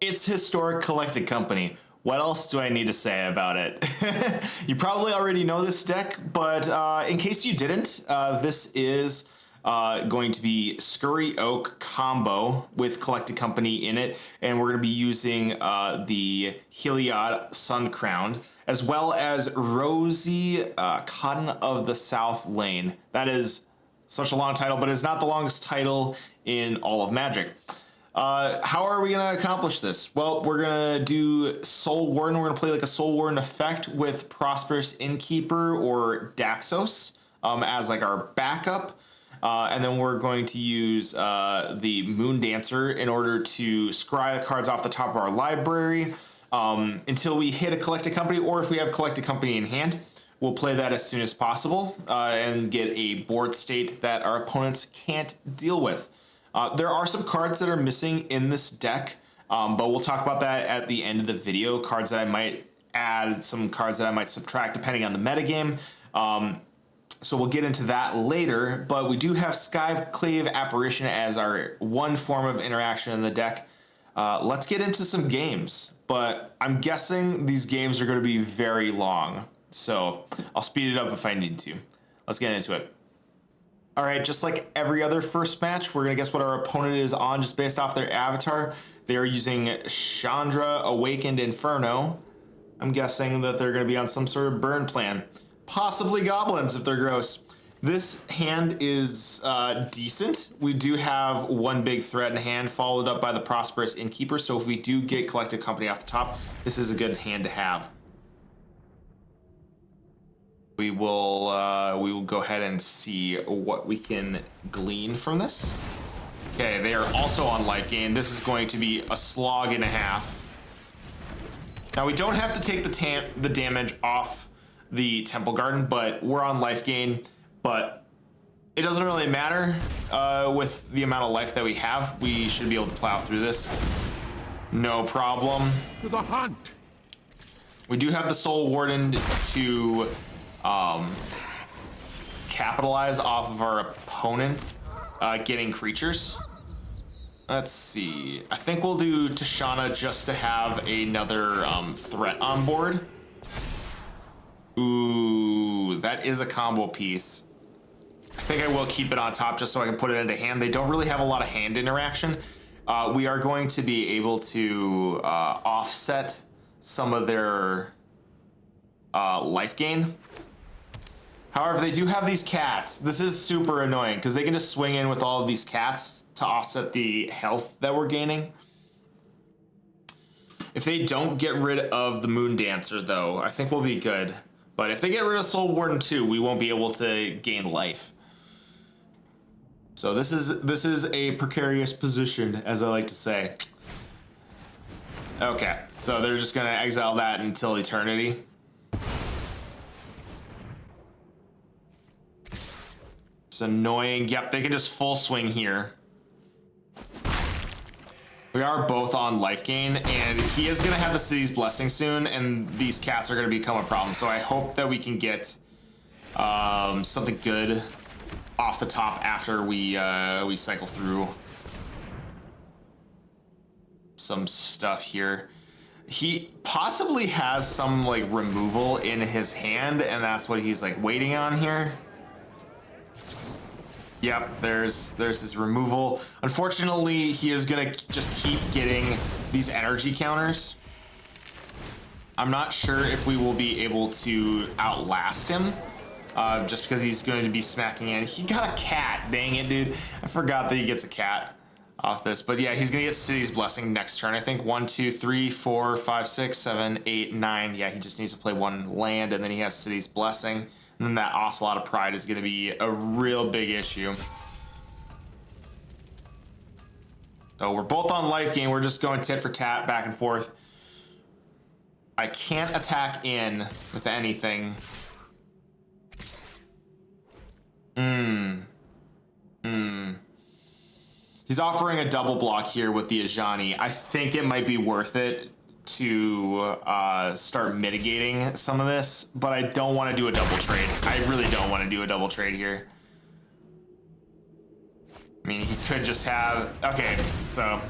It's historic collected company. What else do I need to say about it? You probably already know this deck, but in case you didn't, this is going to be Scurry Oak combo with collected company in it, and we're going to be using the Heliod Sun Crowned, as well as Rosie Cotton of the South Lane. That is such a long title, but it's not the longest title in all of Magic. How are we going to accomplish this? Well, we're going to do Soul Warden. We're going to play like a Soul Warden effect with Prosperous Innkeeper or Daxos as like our backup. And then we're going to use the Moon Dancer in order to scry the cards off the top of our library until we hit a collected company, or if we have collected company in hand, we'll play that as soon as possible and get a board state that our opponents can't deal with. There are some cards that are missing in this deck, but we'll talk about that at the end of the video. Cards that I might add, some cards that I might subtract depending on the metagame. So we'll get into that later, but we do have Skyclave Apparition as our one form of interaction in the deck. Let's get into some games, but I'm guessing these games are going to be very long, so I'll speed it up if I need to. Let's get into it. All right, just like every other first match, we're going to guess what our opponent is on just based off their avatar. They are using Chandra Awakened Inferno. I'm guessing that they're going to be on some sort of burn plan. Possibly goblins if they're gross. This hand is decent. We do have one big threat in hand, followed up by the Prosperous Innkeeper. So if we do get collected company off the top, this is a good hand to have. We will go ahead and see what we can glean from this. Okay, they are also on life gain. This is going to be a slog and a half. Now we don't have to take the damage off the Temple Garden, but we're on life gain. But it doesn't really matter with the amount of life that we have. We should be able to plow through this. No problem. To the hunt. We do have the Soul Warden to capitalize off of our opponents getting creatures. Let's see. I think we'll do Tashana just to have another threat on board. Ooh, that is a combo piece. I think I will keep it on top just so I can put it into hand. They don't really have a lot of hand interaction. We are going to be able to offset some of their life gain. However, they do have these cats. This is super annoying because they can just swing in with all of these cats to offset the health that we're gaining. If they don't get rid of the Moon Dancer, though, I think we'll be good. But if they get rid of Soul Warden too, we won't be able to gain life. So this is a precarious position, as I like to say. Okay, so they're just gonna exile that until eternity. It's annoying. Yep, they can just full swing here. We are both on life gain, and he is going to have the City's Blessing soon, and these cats are going to become a problem. So I hope that we can get something good off the top after we cycle through some stuff here. He possibly has some like removal in his hand, and that's what he's like waiting on here. Yep, there's his removal. Unfortunately, he is gonna just keep getting these energy counters. I'm not sure if we will be able to outlast him, just because he's going to be smacking in. He got a cat, dang it, dude. I forgot that he gets a cat off this. But yeah, he's gonna get City's Blessing next turn. I think 1, 2, 3, 4, 5, 6, 7, 8, 9. Yeah, he just needs to play one land, and then he has City's Blessing. And then that Ocelot of Pride is going to be a real big issue. So we're both on life gain. We're just going tit for tat, back and forth. I can't attack in with anything. He's offering a double block here with the Ajani. I think it might be worth it to start mitigating some of this, but I don't want to do a double trade. I really don't want to do a double trade here. I mean, he could just have, okay, so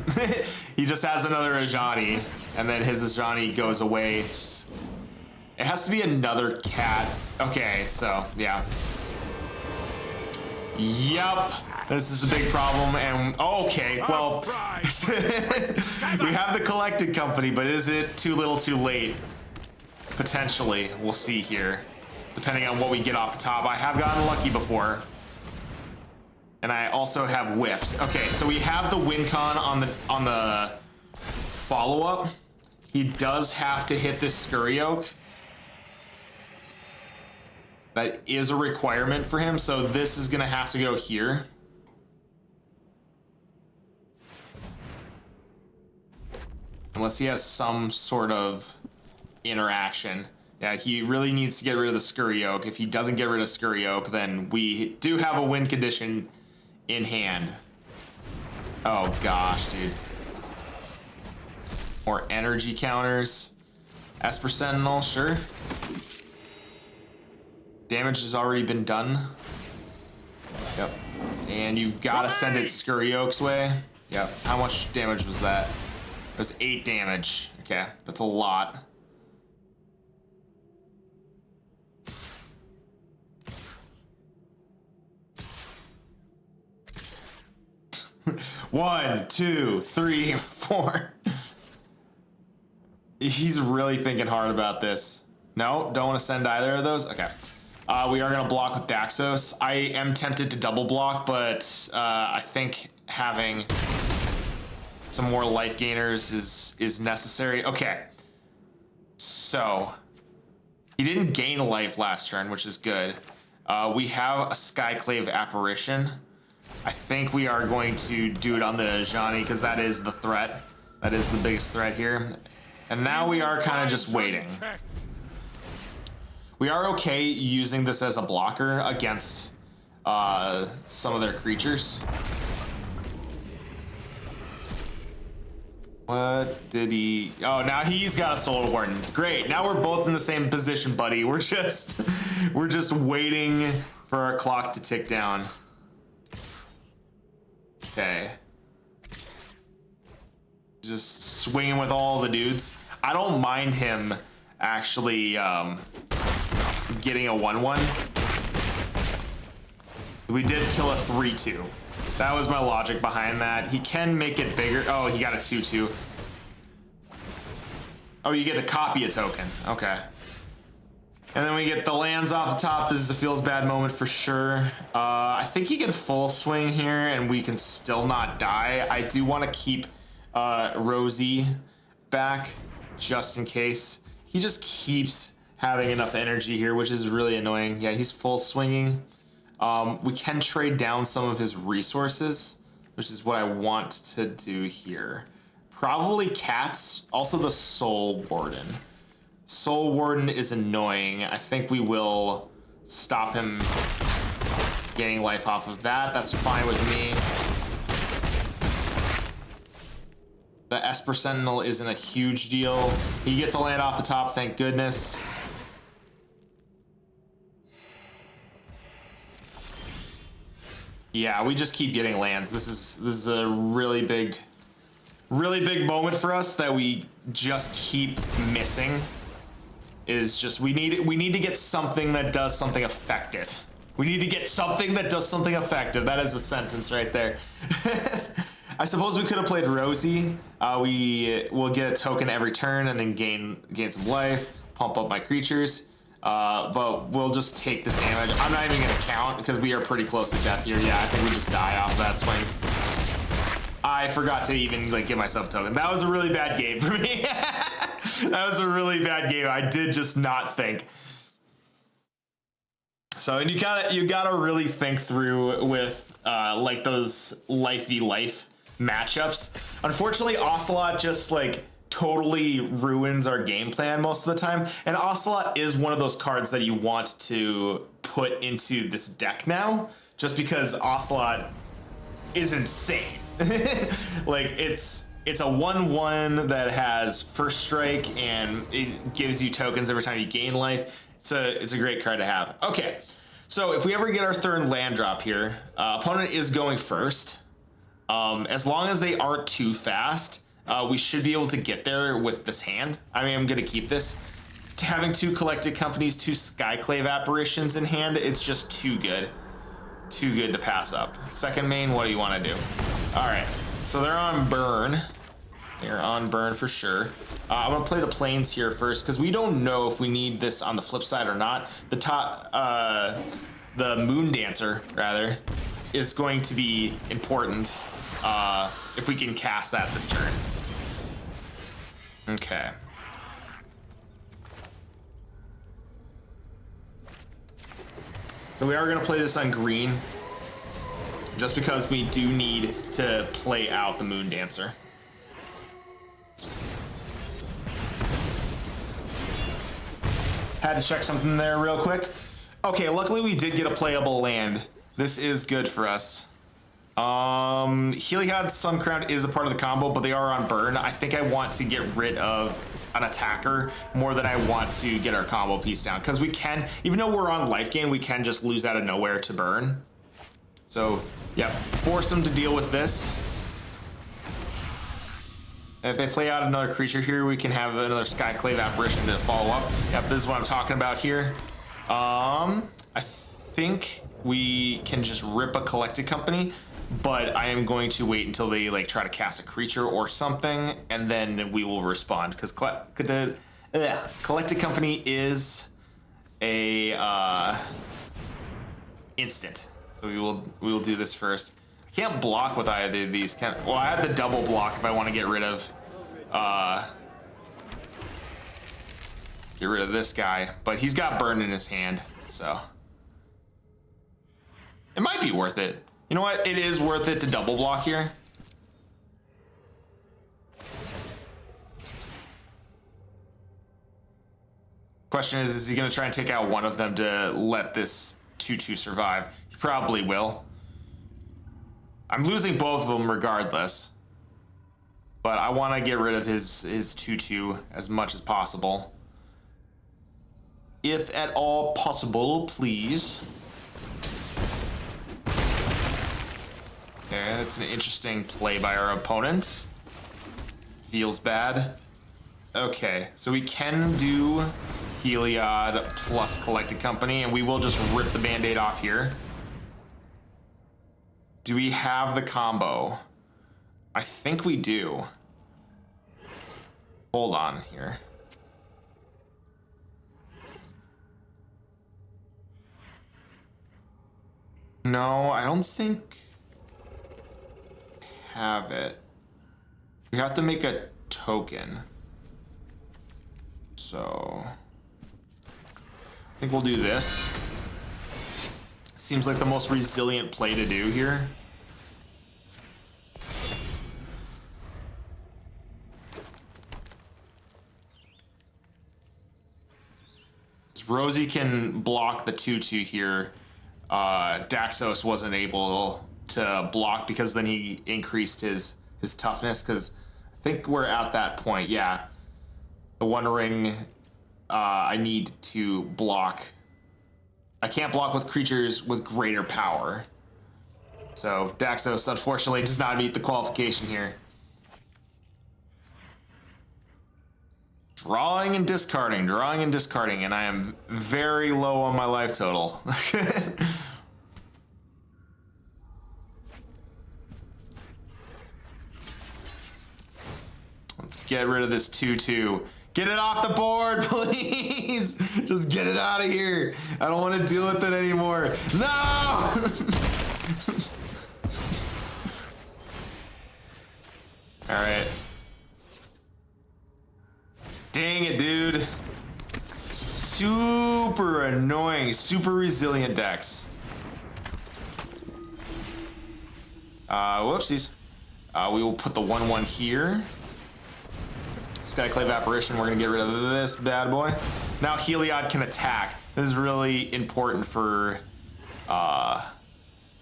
he just has another Ajani, and then his Ajani goes away. It has to be another cat. Okay, so, yeah. Yup, this is a big problem, and, okay, well, we have the collected company, but is it too little too late? Potentially, we'll see here, depending on what we get off the top. I have gotten lucky before. And I also have whiffed. Okay, so we have the win con on the follow-up. He does have to hit this Scurry Oak. That is a requirement for him, so this is gonna have to go here. Unless he has some sort of interaction. Yeah, he really needs to get rid of the Scurry Oak. If he doesn't get rid of Scurry Oak, then we do have a win condition in hand. Oh gosh, dude. More energy counters. Esper Sentinel, sure. Damage has already been done. Yep. And you've got to send it Scurry Oak's way. Yep. How much damage was that? It was 8 damage. Okay, that's a lot. One, two, three, 4. He's really thinking hard about this. No, don't want to send either of those. Okay. We are going to block with Daxos. I am tempted to double block, but I think having some more life gainers is necessary. Okay. So, he didn't gain a life last turn, which is good. We have a Skyclave Apparition. I think we are going to do it on the Ajani because that is the threat. That is the biggest threat here. And now we are kind of just waiting. We are okay using this as a blocker against some of their creatures. What did he... Oh, now he's got a Soul Warden. Great. Now we're both in the same position, buddy. We're just waiting for our clock to tick down. Okay. Just swinging with all the dudes. I don't mind him actually getting a 1/1. We did kill a 3/2. That was my logic behind that. He can make it bigger. Oh, he got a 2/2. Oh, you get to copy a token. Okay. And then we get the lands off the top. This is a feels bad moment for sure. I think he can full swing here and we can still not die. I do want to keep Rosie back just in case. He just keeps having enough energy here, which is really annoying. Yeah, he's full swinging. We can trade down some of his resources, which is what I want to do here. Probably cats, also the Soul Warden. Soul Warden is annoying. I think we will stop him gaining life off of that. That's fine with me. The Esper Sentinel isn't a huge deal. He gets a land off the top, thank goodness. Yeah, we just keep getting lands. This is a really big moment for us that we just keep missing. Is just we need to get something that does something effective. We need to get something that does something effective. That is a sentence right there. I suppose we could have played Rosie. We will get a token every turn and then gain some life, pump up my creatures. But we'll just take this damage. I'm not even gonna count because we are pretty close to death here. Yeah, I think we just die off that swing. I forgot to even give myself a token. That was a really bad game for me. That was a really bad game. I did just not think. So, and you gotta really think through with those life v life matchups. Unfortunately, Ocelot just totally ruins our game plan most of the time. And Ocelot is one of those cards that you want to put into this deck now, just because Ocelot is insane. It's a 1/1 that has first strike and it gives you tokens every time you gain life. It's a great card to have. Okay, so if we ever get our third land drop here, opponent is going first. As long as they aren't too fast, we should be able to get there with this hand. I mean, I'm going to keep this. Having 2 collected companies, 2 Skyclave Apparitions in hand, it's just too good. Too good to pass up. Second main, what do you want to do? All right, so they're on burn. They're on burn for sure. I'm gonna play the plains here first because we don't know if we need this on the flip side or not. The Moon Dancer rather is going to be important if we can cast that this turn. Okay. So we are gonna play this on green just because we do need to play out the Moon Dancer. Had to check something there real quick. Okay, luckily we did get a playable land. This is good for us. Heliod Sun Crown is a part of the combo, but they are on burn. I think I want to get rid of an attacker more than I want to get our combo piece down. Because we can, even though we're on life gain, we can just lose out of nowhere to burn. So, yeah, force them to deal with this. If they play out another creature here, we can have another Skyclave Apparition to follow up. Yep, this is what I'm talking about here. I think we can just rip a collected company, but I am going to wait until they like try to cast a creature or something, and then we will respond because collected company is a instant. So we will do this first. I can't block with either of these. Well, I have to double block if I want to get rid of this guy, but he's got burn in his hand, so it might be worth it. You know what? It is worth it to double block here. Question is he going to try and take out one of them to let this 2/2 survive? He probably will. I'm losing both of them regardless, but I want to get rid of his 2/2 as much as possible. If at all possible, please. Yeah, that's an interesting play by our opponent. Feels bad. Okay, so we can do Heliod plus Collected Company, and we will just rip the Band-Aid off here. Do we have the combo? I think we do. Hold on here. No, I don't think I have it. We have to make a token. So I think we'll do this. Seems like the most resilient play to do here. Rosie can block the 2/2 here. Daxos wasn't able to block because then he increased his toughness, because I think we're at that point. Yeah, the One Ring, I need to block. I can't block with creatures with greater power. So Daxos unfortunately does not meet the qualification here. Drawing and discarding, and I am very low on my life total. Let's get rid of this 2/2. Get it off the board, please! Just get it out of here. I don't want to deal with it anymore. No! All right. Dang it, dude. Super annoying, super resilient decks. Whoopsies. We will put the 1/1 here. Skyclave Apparition, we're gonna get rid of this bad boy. Now Heliod can attack. This is really important for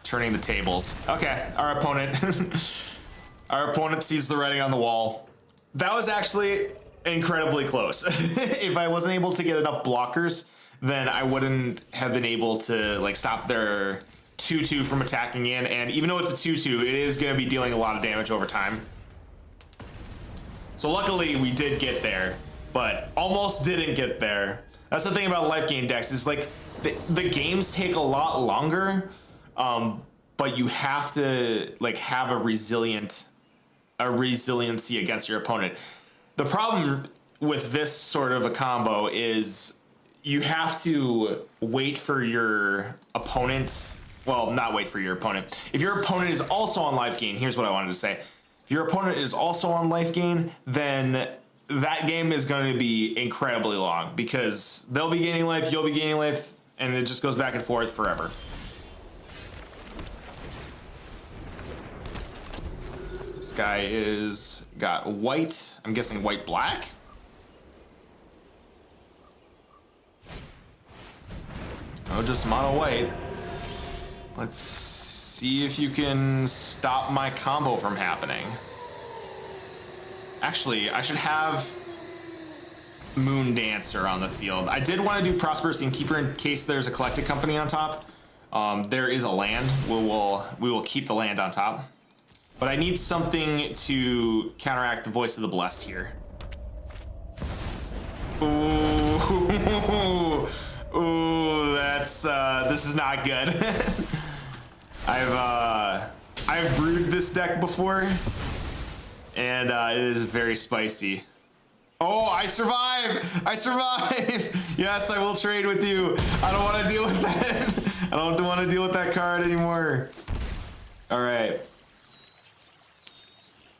turning the tables. Okay, our opponent sees the writing on the wall. That was actually incredibly close. If I wasn't able to get enough blockers, then I wouldn't have been able to like stop their 2/2 from attacking in, and even though it's a 2/2, it is going to be dealing a lot of damage over time. So luckily we did get there, but almost didn't get there. That's the thing about life gain decks, is like the games take a lot longer, but you have to like have a resiliency against your opponent. The problem with this sort of a combo is you have to wait for your opponent. Well, not wait for your opponent. If your opponent is also on life gain, here's what I wanted to say. If your opponent is also on life gain, then that game is going to be incredibly long because they'll be gaining life, you'll be gaining life, and it just goes back and forth forever. This guy is got white. I'm guessing white black. Oh, just mono white. Let's see if you can stop my combo from happening. Actually, I should have Moon Dancer on the field. I did want to do Prosperous Innkeeper in case there's a collected company on top. There is a land. We will keep the land on top. But I need something to counteract the Voice of the Blessed here. Ooh, ooh, that's this is not good. I've brewed this deck before, and it is very spicy. Oh, I survive! I survive! Yes, I will trade with you. I don't want to deal with that. I don't want to deal with that card anymore. All right.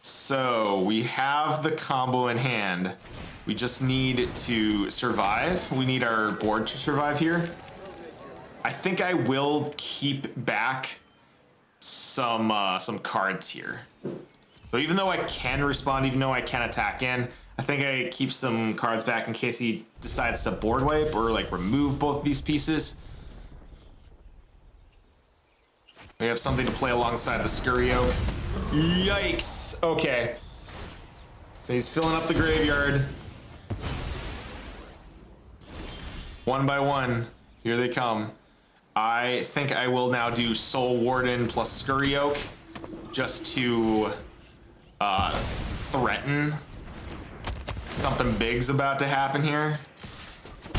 So we have the combo in hand. We just need to survive. We need our board to survive here. I think I will keep back some cards here. So even though I can respond, even though I can attack in, I think I keep some cards back in case he decides to board wipe or like remove both these pieces. We have something to play alongside the Scurry Oak. Yikes. Okay. So he's filling up the graveyard. One by one. Here they come. I think I will now do Soul Warden plus Scurry Oak just to threaten something big's about to happen here.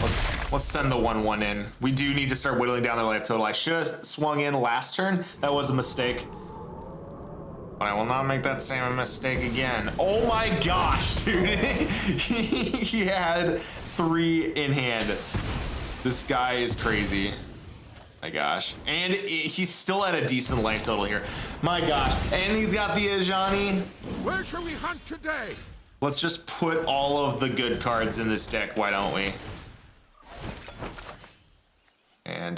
Let's send the 1/1 in. We do need to start whittling down their life total. I should have swung in last turn. That was a mistake. But I will not make that same mistake again. Oh my gosh, dude. He had 3 in hand. This guy is crazy. My gosh. And he's still at a decent life total here. My gosh. And he's got the Ajani. Where shall we hunt today? Let's just put all of the good cards in this deck, why don't we? And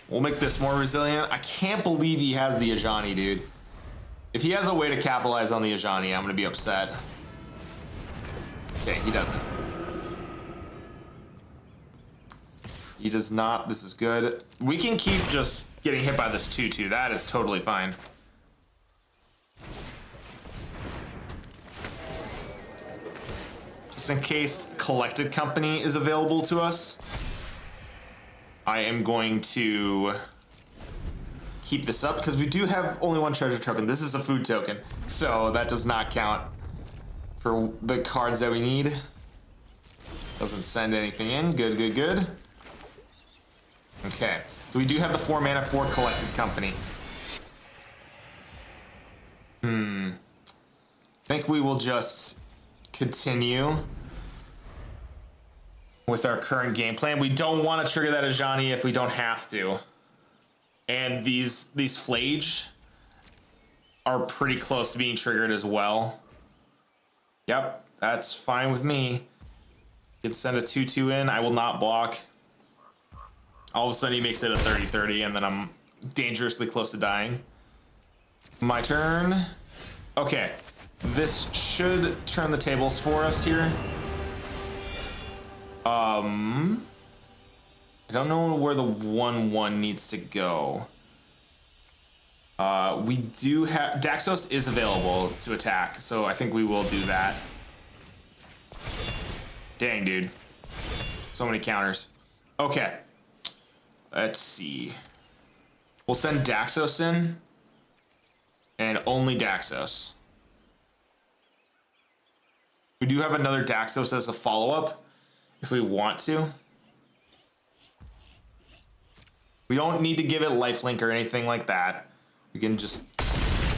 we'll make this more resilient. I can't believe he has the Ajani, dude. If he has a way to capitalize on the Ajani, I'm gonna be upset. Okay, he doesn't. He does not. This is good. We can keep just getting hit by this 2/2. That is totally fine. Just in case collected company is available to us, I am going to keep this up because we do have only 1 treasure token. This is a food token, so that does not count for the cards that we need. Doesn't send anything in. Good, good, good. Okay, so we do have the 4 mana for collected company. I think we will just continue with our current game plan. We don't want to trigger that Ajani if we don't have to. And these Flage are pretty close to being triggered as well. Yep, that's fine with me. You can send a 2/2 in. I will not block. All of a sudden he makes it a 30-30 and then I'm dangerously close to dying. My turn. Okay, this should turn the tables for us here. I don't know where the 1/1 needs to go. We do have Daxos is available to attack, so I think we will do that. Dang, dude. So many counters. Okay. Let's see. We'll send Daxos in. And only Daxos. We do have another Daxos as a follow-up if we want to. We don't need to give it lifelink or anything like that. We can just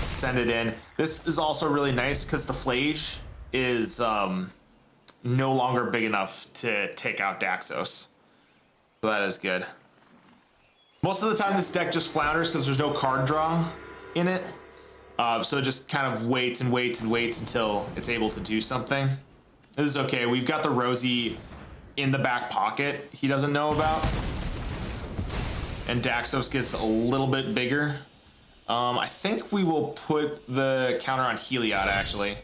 send it in. This is also really nice because the Flage is no longer big enough to take out Daxos. So that is good. Most of the time this deck just flounders because there's no card draw in it. So it just kind of waits and waits and waits until it's able to do something. This is okay. We've got the Rosie in the back pocket he doesn't know about. And Daxos gets a little bit bigger. I think we will put the counter on Heliod, actually.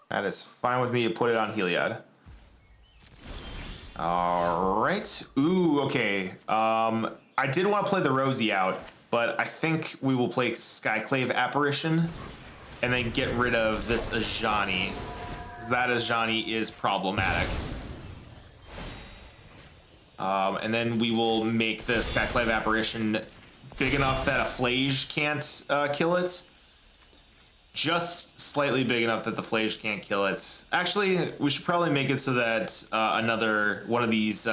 That is fine with me to put it on Heliod. All right. Ooh, okay. I did want to play the Rosie out, but I think we will play Skyclave Apparition and then get rid of this Ajani, because that Ajani is problematic. And then we will make the Skyclave Apparition big enough that a Flage can't kill it. Just slightly big enough that the Flage can't kill it. Actually, we should probably make it so that another one of these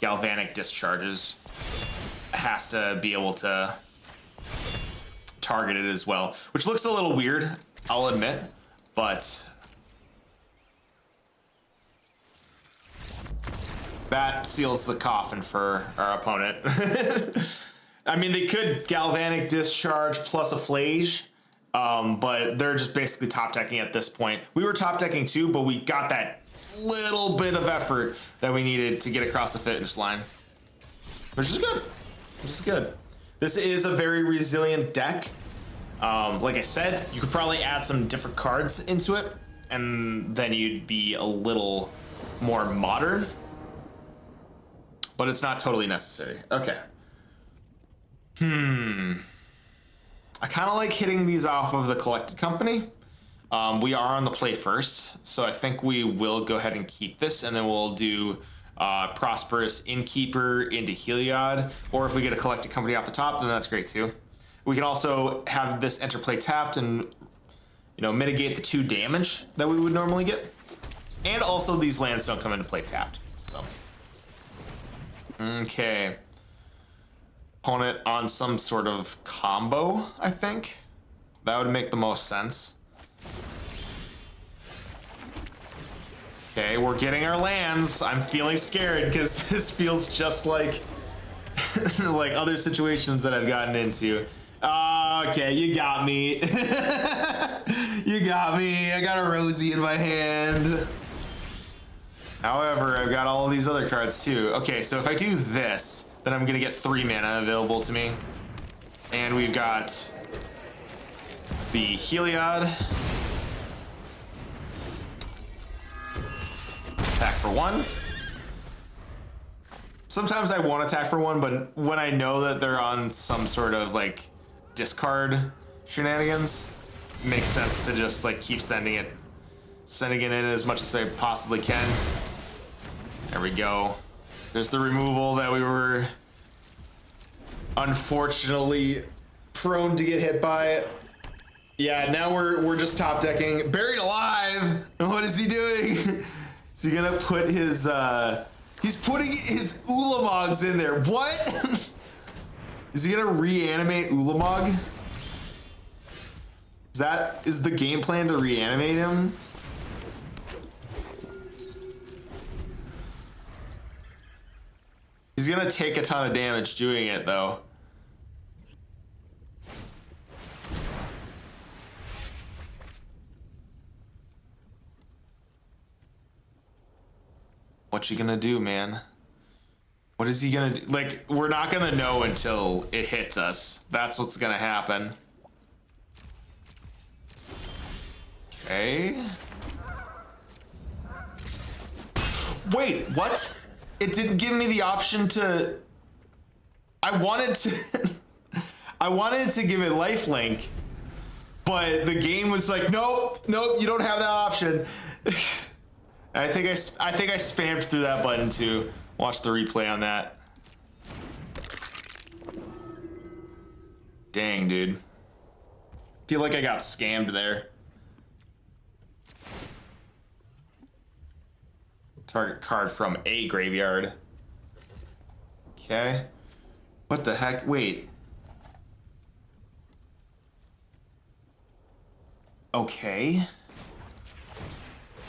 galvanic discharges has to be able to target it as well, which looks a little weird, I'll admit, but that seals the coffin for our opponent. I mean, they could galvanic discharge plus a Flage, but they're just basically top decking at this point. We were top decking too, but we got that little bit of effort that we needed to get across the finish line, which is good. Which is good. This is a very resilient deck. Like I said, you could probably add some different cards into it, and then you'd be a little more modern. But it's not totally necessary. Okay. I kind of like hitting these off of the collected company. We are on the play first, so I think we will go ahead and keep this, and then we'll do Prosperous Innkeeper into Heliod, or if we get a collected company off the top, then that's great too. We can also have this enter play tapped and, you know, mitigate the 2 damage that we would normally get, and also these lands don't come into play tapped. So, okay, opponent on some sort of combo. I think that would make the most sense. Okay, we're getting our lands. I'm feeling scared because this feels just like like other situations that I've gotten into. Okay, you got me. You got me. I got a Rosie in my hand. However, I've got all of these other cards too. Okay, so if I do this, then I'm gonna get 3 mana available to me. And we've got the Heliod. Attack for 1. Sometimes I won't attack for 1, but when I know that they're on some sort of like discard shenanigans, it makes sense to just like keep sending it in as much as I possibly can. There we go. There's the removal that we were unfortunately prone to get hit by. Yeah, now we're just top decking. Buried alive! What is he doing? Is he gonna put his, he's putting his Ulamogs in there. What? Is he gonna reanimate Ulamog? Is the game plan to reanimate him? He's gonna take a ton of damage doing it though. What's he gonna do, man? What is he gonna do? Like, we're not gonna know until it hits us. That's what's gonna happen. Okay. Wait, what? It didn't give me the option to... I wanted to give it lifelink, but the game was like, nope, you don't have that option. I think I spammed through that button too. Watch the replay on that. Dang, dude. Feel like I got scammed there. Target card from a graveyard. Okay. What the heck? Wait. Okay.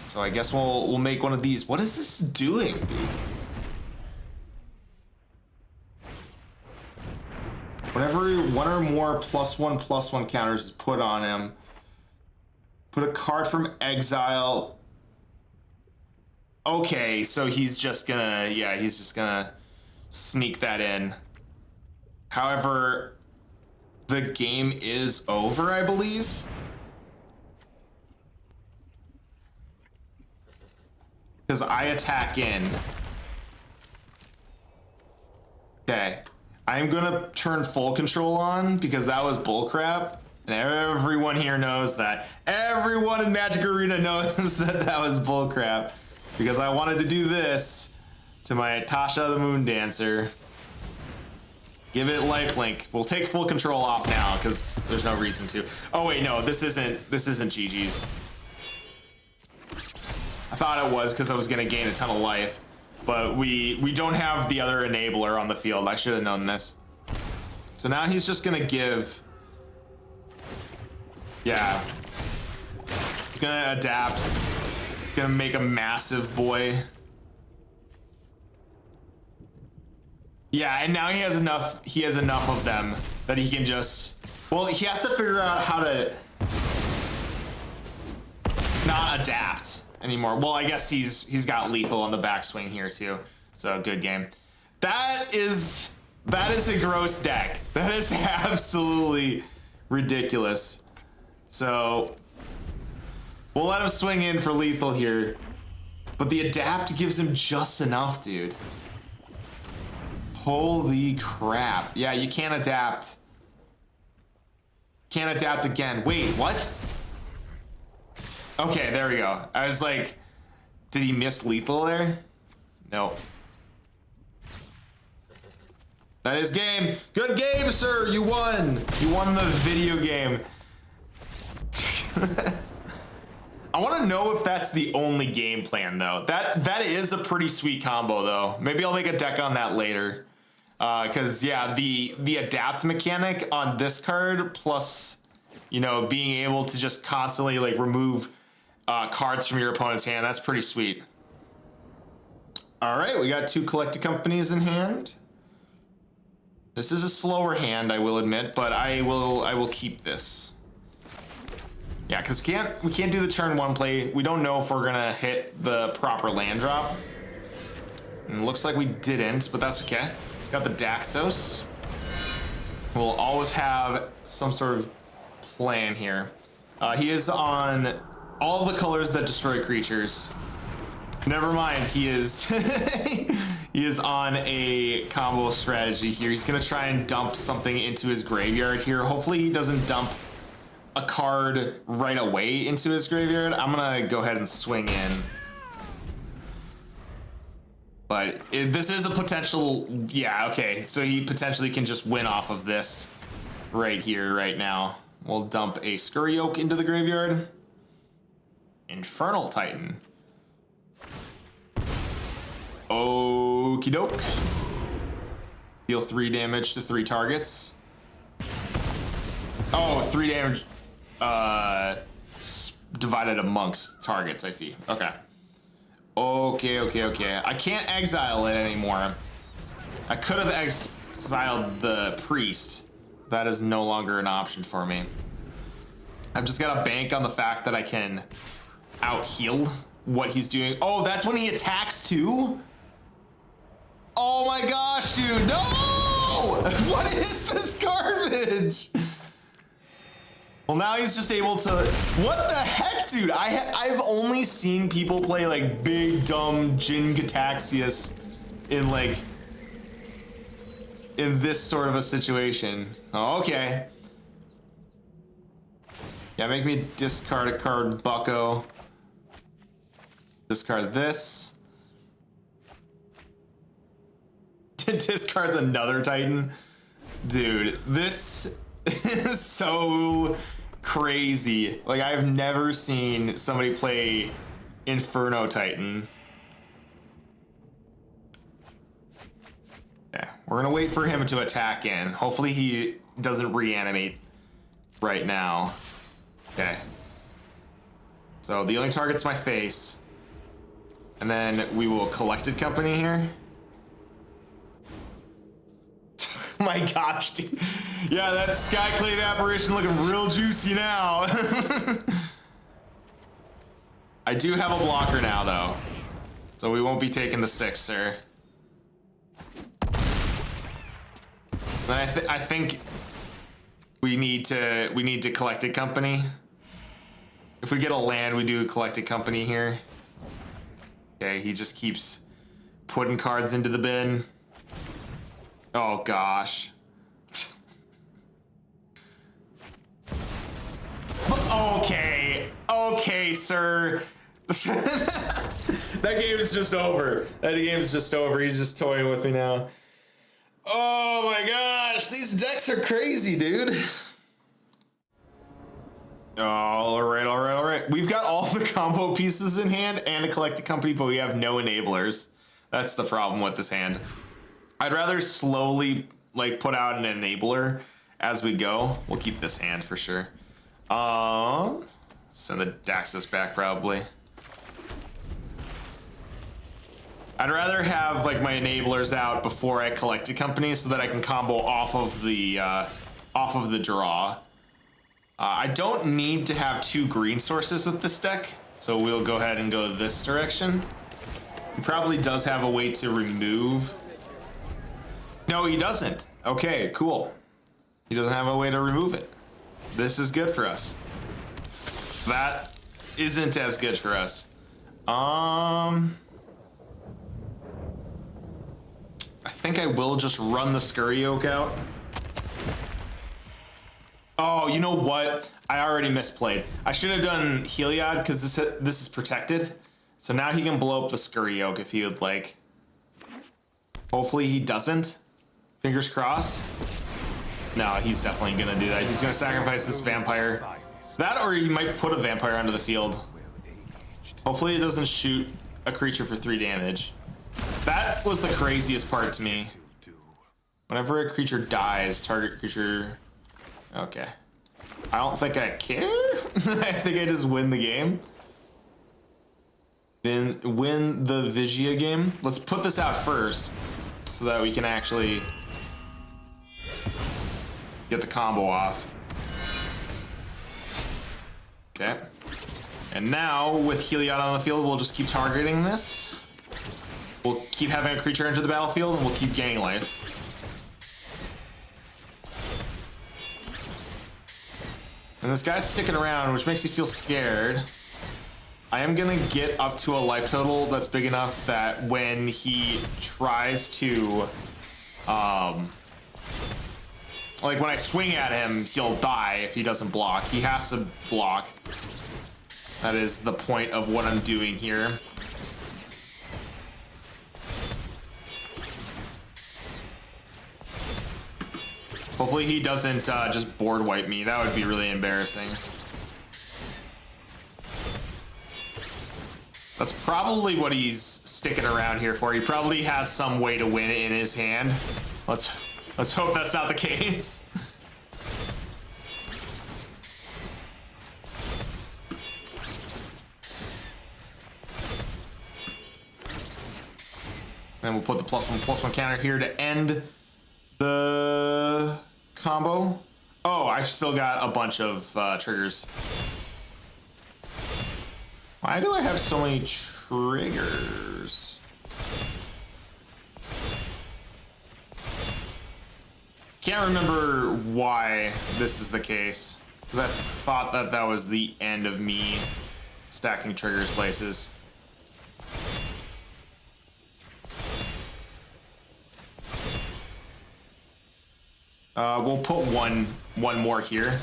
So I guess we'll make one of these. What is this doing, dude? Whenever one or more +1/+1 counters is put on him, put a card from exile. Okay, so he's just gonna, yeah, he's just gonna sneak that in. However, the game is over, I believe. Because I attack in. Okay. I'm gonna turn full control on because that was bullcrap. And everyone here knows that. Everyone in Magic Arena knows that that was bullcrap. Because I wanted to do this to my Tasha the Moon Dancer. Give it lifelink. We'll take full control off now because there's no reason to. Oh wait, no, this isn't GG's. I thought it was because I was gonna gain a ton of life, but we don't have the other enabler on the field. I should have known this. So now he's just gonna give. Yeah. He's gonna adapt. Gonna make a massive boy. Yeah, and now he has enough of them that he can just, well, he has to figure out how to not adapt anymore. Well, I guess he's got lethal on the backswing here too. So good game. That is a gross deck. That is absolutely ridiculous. So we'll let him swing in for lethal here. But the adapt gives him just enough, dude. Holy crap. Yeah, you can't adapt. Can't adapt again. Wait, what? Okay, there we go. I was like, did he miss lethal there? No. That is game. Good game, sir. You won. You won the video game. I want to know if that's the only game plan, though. That is a pretty sweet combo, though. Maybe I'll make a deck on that later. Because, yeah, the adapt mechanic on this card, plus, you know, being able to just constantly, like, remove cards from your opponent's hand, that's pretty sweet. All right, we got 2 collected companies in hand. This is a slower hand, I will admit, but I will keep this. Yeah, because we can't do the turn 1 play. We don't know if we're gonna hit the proper land drop. And it looks like we didn't, but that's okay. Got the Daxos. We'll always have some sort of plan here. He is on all the colors that destroy creatures. Never mind, he is he is on a combo strategy here. He's gonna try and dump something into his graveyard here. Hopefully he doesn't dump a card right away into his graveyard. I'm gonna go ahead and swing in. But this is a potential, yeah, okay. So he potentially can just win off of this right here, right now. We'll dump a Scurry Oak into the graveyard. Infernal Titan. Okie doke. Deal 3 damage to 3 targets. Oh, 3 damage divided amongst targets, I see. Okay. Okay. I can't exile it anymore. I could have exiled the priest. That is no longer an option for me. I've just got to bank on the fact that I can out-heal what he's doing. Oh, that's when he attacks too? Oh my gosh, dude, no! What is this garbage? Well, now he's just able to, what the heck, dude? I've only seen people play like big, dumb Jin Gataxias in like, in this sort of a situation. Oh, okay. Yeah, make me discard a card, bucko. Discard this. discards another Titan. Dude, this is so crazy. Like, I've never seen somebody play Inferno Titan. Yeah, we're gonna wait for him to attack in. Hopefully he doesn't reanimate right now. Okay. So the only target's my face. And then we will Collected Company here. My gosh, dude. Yeah, that Skyclave Apparition looking real juicy now. I do have a blocker now, though. So we won't be taking the 6, sir. And I think we need to Collected Company. If we get a land, we do a Collected Company here. Okay, he just keeps putting cards into the bin. Oh gosh. Okay, sir. That game is just over. He's just toying with me now. Oh my gosh, these decks are crazy, dude. All right. We've got all the combo pieces in hand and a Collected Company, but we have no enablers. That's the problem with this hand. I'd rather slowly like put out an enabler as we go. We'll keep this hand for sure. Send the Daxos back probably. I'd rather have like my enablers out before I Collected Company so that I can combo off of the draw. I don't need to have 2 green sources with this deck, so we'll go ahead and go this direction. He probably does have a way to remove. No, he doesn't. Okay, cool. He doesn't have a way to remove it. This is good for us. That isn't as good for us. I think I will just run the Scurry Oak out. Oh, you know what? I already misplayed. I should have done Heliod because this is protected. So now he can blow up the Scurry Oak if he would like. Hopefully he doesn't. Fingers crossed. No, he's definitely gonna do that. He's gonna sacrifice this vampire. That, or he might put a vampire onto the field. Hopefully it doesn't shoot a creature for 3 damage. That was the craziest part to me. Whenever a creature dies, target creature... Okay. I don't think I care. I think I just win the game. Then win the Vigia game. Let's put this out first so that we can actually get the combo off. Okay. And now with Heliod on the field, we'll just keep targeting this. We'll keep having a creature enter the battlefield and we'll keep gaining life. And this guy's sticking around, which makes me feel scared. I am gonna get up to a life total that's big enough that when he tries to, like when I swing at him, he'll die if he doesn't block. He has to block. That is the point of what I'm doing here. Hopefully he doesn't just board wipe me. That would be really embarrassing. That's probably what he's sticking around here for. He probably has some way to win in his hand. Let's hope that's not the case. And we'll put the +1/+1 counter here to end the combo. Oh, I've still got a bunch of triggers. Why do I have so many triggers? Can't remember why this is the case, because I thought that that was the end of me stacking triggers places. We'll put one more here,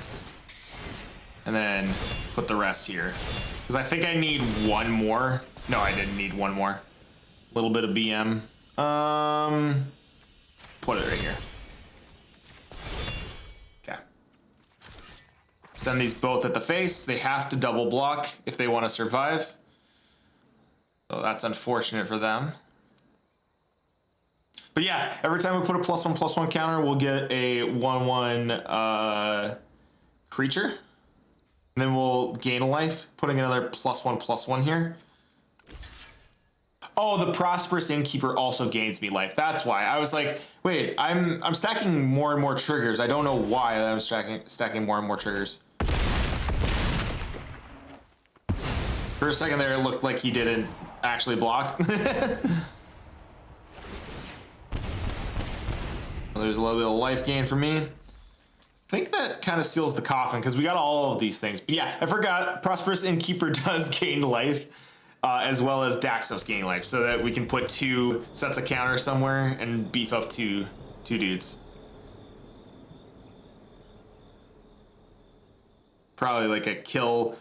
and then put the rest here. Because I think I need one more. No, I didn't need one more. A little bit of BM. put it right here. Okay. Send these both at the face. They have to double block if they want to survive. So that's unfortunate for them. But yeah, every time we put a +1/+1 counter, we'll get a 1/1 creature. And then we'll gain a life, putting another +1/+1 here. Oh, the Prosperous Innkeeper also gains me life. That's why. I was like, wait, I'm stacking more and more triggers. I don't know why I'm stacking more and more triggers. For a second there, it looked like he didn't actually block. There's a little bit of life gain for me. I think that kind of seals the coffin because we got all of these things. But yeah, I forgot Prosperous Innkeeper does gain life, as well as Daxos gain life, so that we can put 2 sets of counters somewhere and beef up two dudes. Probably like a kill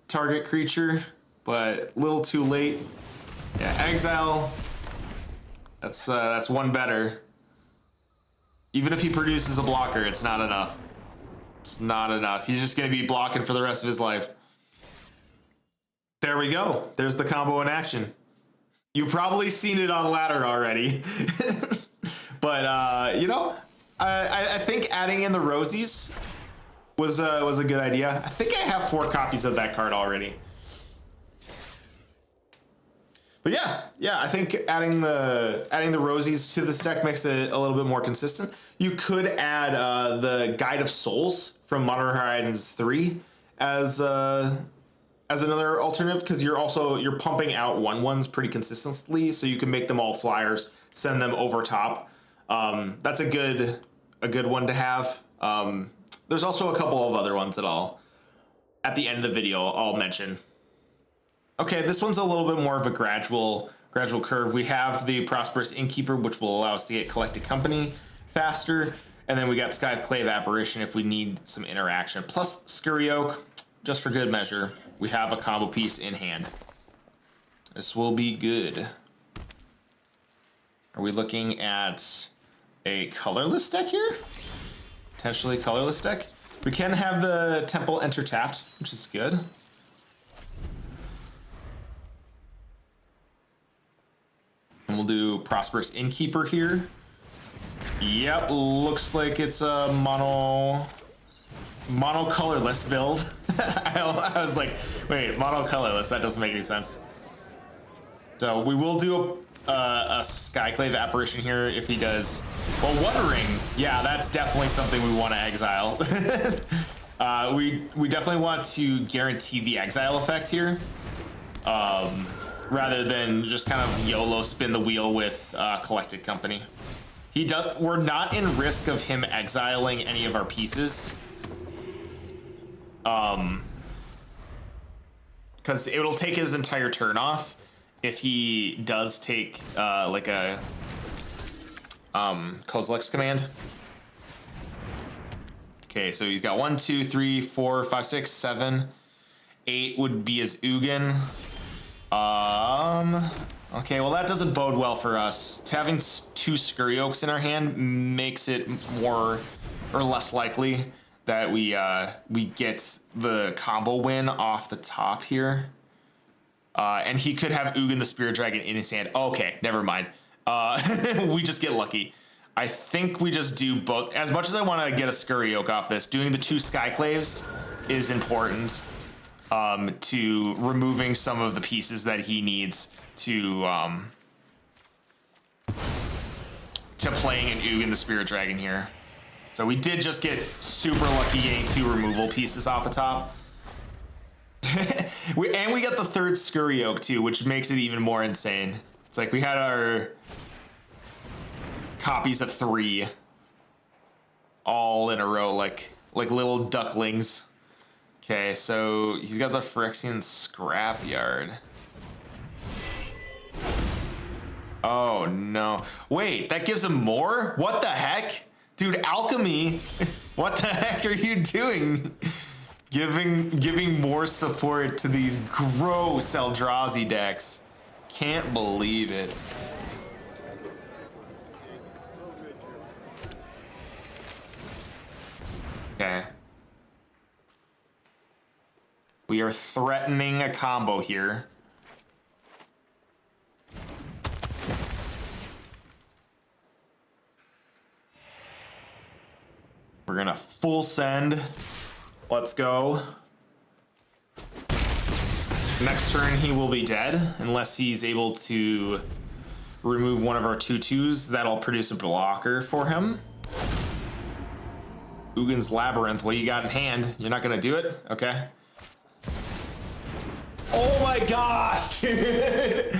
target creature, but a little too late. Yeah, exile. That's one better. Even if he produces a blocker, it's not enough. It's not enough. He's just going to be blocking for the rest of his life. There we go. There's the combo in action. You've probably seen it on ladder already. But, you know, I think adding in the Rosies was a good idea. I think I have 4 copies of that card already. But yeah, I think adding the Rosies to this deck makes it a little bit more consistent. You could add the Guide of Souls from Modern Horizons 3 as another alternative, because you're pumping out 1/1s pretty consistently, so you can make them all flyers, send them over top. That's a good one to have. There's also a couple of other ones that at the end of the video I'll mention. Okay, this one's a little bit more of a gradual curve. We have the Prosperous Innkeeper, which will allow us to get Collected Company faster, and then we got Skyclave Apparition if we need some interaction. Plus Scurry Oak, just for good measure. We have a combo piece in hand. This will be good. Are we looking at a colorless deck here? Potentially colorless deck. We can have the Temple enter tapped, which is good. And we'll do Prosperous Innkeeper here. Yep, looks like it's a mono colorless build. I was like, wait, mono colorless, that doesn't make any sense. So we will do a Skyclave Apparition here if he does. Well, Wondering, yeah, that's definitely something we want to exile. We definitely want to guarantee the exile effect here, rather than just kind of YOLO spin the wheel with Collected Company. We're not in risk of him exiling any of our pieces. Because it'll take his entire turn off if he does take like a Kozilek's command. Okay, so he's got 1, 2, 3, 4, 5, 6, 7, 8 would be his Ugin. Okay, well that doesn't bode well for us. Having 2 Scurry Oaks in our hand makes it more or less likely that we get the combo win off the top here. And he could have Ugin the Spirit Dragon in his hand. Okay, never mind. We just get lucky. I think we just do both. As much as I want to get a Scurry Oak off this, doing the 2 Skyclaves is important to removing some of the pieces that he needs to playing an Ugin the Spirit Dragon here. So we did just get super lucky getting 2 removal pieces off the top. we got the 3rd Scurry Oak too, which makes it even more insane. It's like we had our copies of 3 all in a row, like little ducklings. Okay, so he's got the Phyrexian Scrapyard. Oh no. Wait, that gives him more? What the heck? Dude, Alchemy, what the heck are you doing? Giving more support to these gross Eldrazi decks. Can't believe it. Okay. We are threatening a combo here. We're gonna full send. Let's go. Next turn he will be dead unless he's able to remove one of our 2/2s. That'll produce a blocker for him. Ugin's Labyrinth, what you got in hand? You're not gonna do it? Okay. Oh my gosh, dude.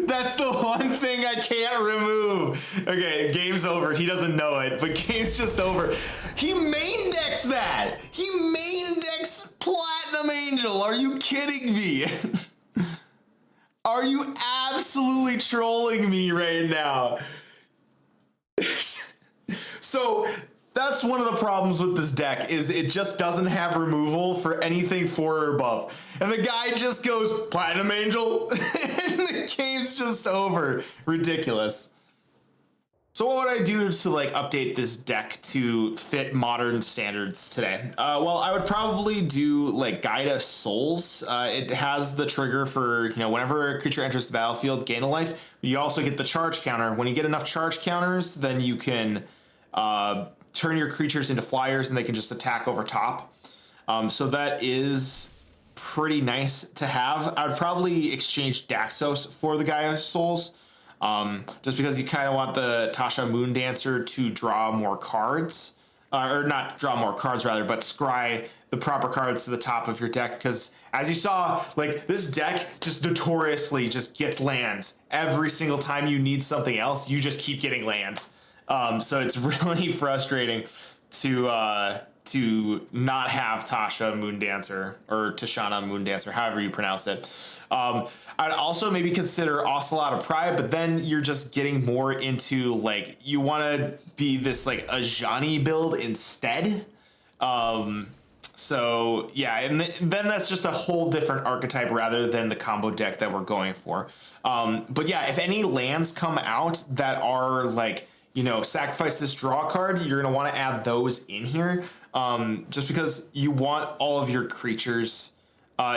That's the one thing I can't remove. Okay, game's over. He doesn't know it, but game's just over. He main decked that. He main decks Platinum Angel. Are you kidding me? Are you absolutely trolling me right now? So that's one of the problems with this deck is it just doesn't have removal for anything 4 or above. And the guy just goes Platinum Angel and the game's just over. Ridiculous. So what would I do to like update this deck to fit modern standards today? Well, I would probably do like Guide of Souls. It has the trigger for, you know, whenever a creature enters the battlefield, gain a life. You also get the charge counter. When you get enough charge counters, then you can turn your creatures into flyers and they can just attack over top. So that is pretty nice to have. I would probably exchange Daxos for the Guide of Souls. Just because you kind of want the Tasha Moondancer to draw more cards, or not draw more cards rather, but scry the proper cards to the top of your deck. Because as you saw, like this deck just notoriously just gets lands. Every single time you need something else, you just keep getting lands. So it's really frustrating to not have Tasha Moondancer or Tashana Moondancer, however you pronounce it. I'd also maybe consider Ocelot of Pride, but then you're just getting more into like you want to be this like Ajani build instead. So yeah, and then that's just a whole different archetype rather than the combo deck that we're going for. But yeah, if any lands come out that are like, you know, sacrifice this draw card, you're going to want to add those in here. Just because you want all of your creatures,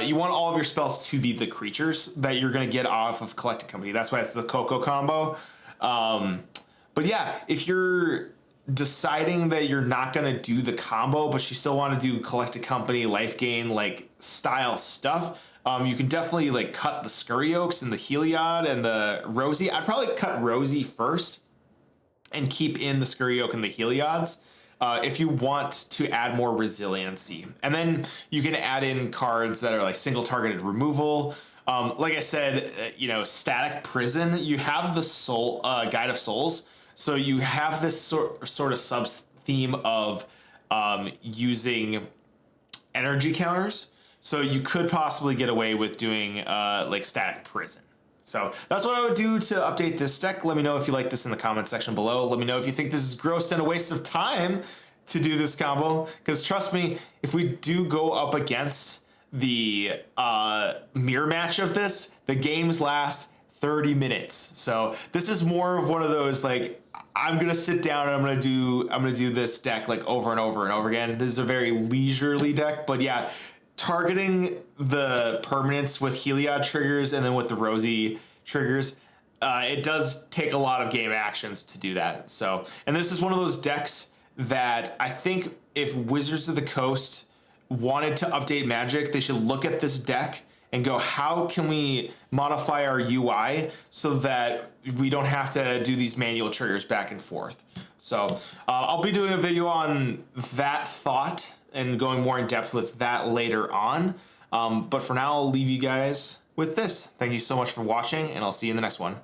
you want all of your spells to be the creatures that you're going to get off of Collected Company. That's why it's the Coco combo. But yeah, if you're deciding that you're not going to do the combo, but you still want to do Collected Company, life gain, like style stuff, you can definitely like cut the Scurry Oaks and the Heliod and the Rosie. I'd probably cut Rosie first and keep in the Scurry Oak and the Heliods. If you want to add more resiliency. And then you can add in cards that are like single targeted removal. Like I said, you know, Static Prison, you have the Soul Guide of Souls. So you have this sort of sub theme of using energy counters. So you could possibly get away with doing like Static Prison. So that's what I would do to update this deck. Let me know if you like this in the comment section below. Let me know if you think this is gross and a waste of time to do this combo. Because trust me, if we do go up against the mirror match of this, the games last 30 minutes. So this is more of one of those like, I'm gonna sit down and I'm gonna do this deck like over and over and over again. This is a very leisurely deck, but yeah, targeting the permanents with Heliod triggers and then with the Rosie triggers, it does take a lot of game actions to do that. So, and this is one of those decks that I think if Wizards of the Coast wanted to update Magic, they should look at this deck and go, how can we modify our UI so that we don't have to do these manual triggers back and forth? So I'll be doing a video on that thought and going more in depth with that later on. But for now, I'll leave you guys with this. Thank you so much for watching, and I'll see you in the next one.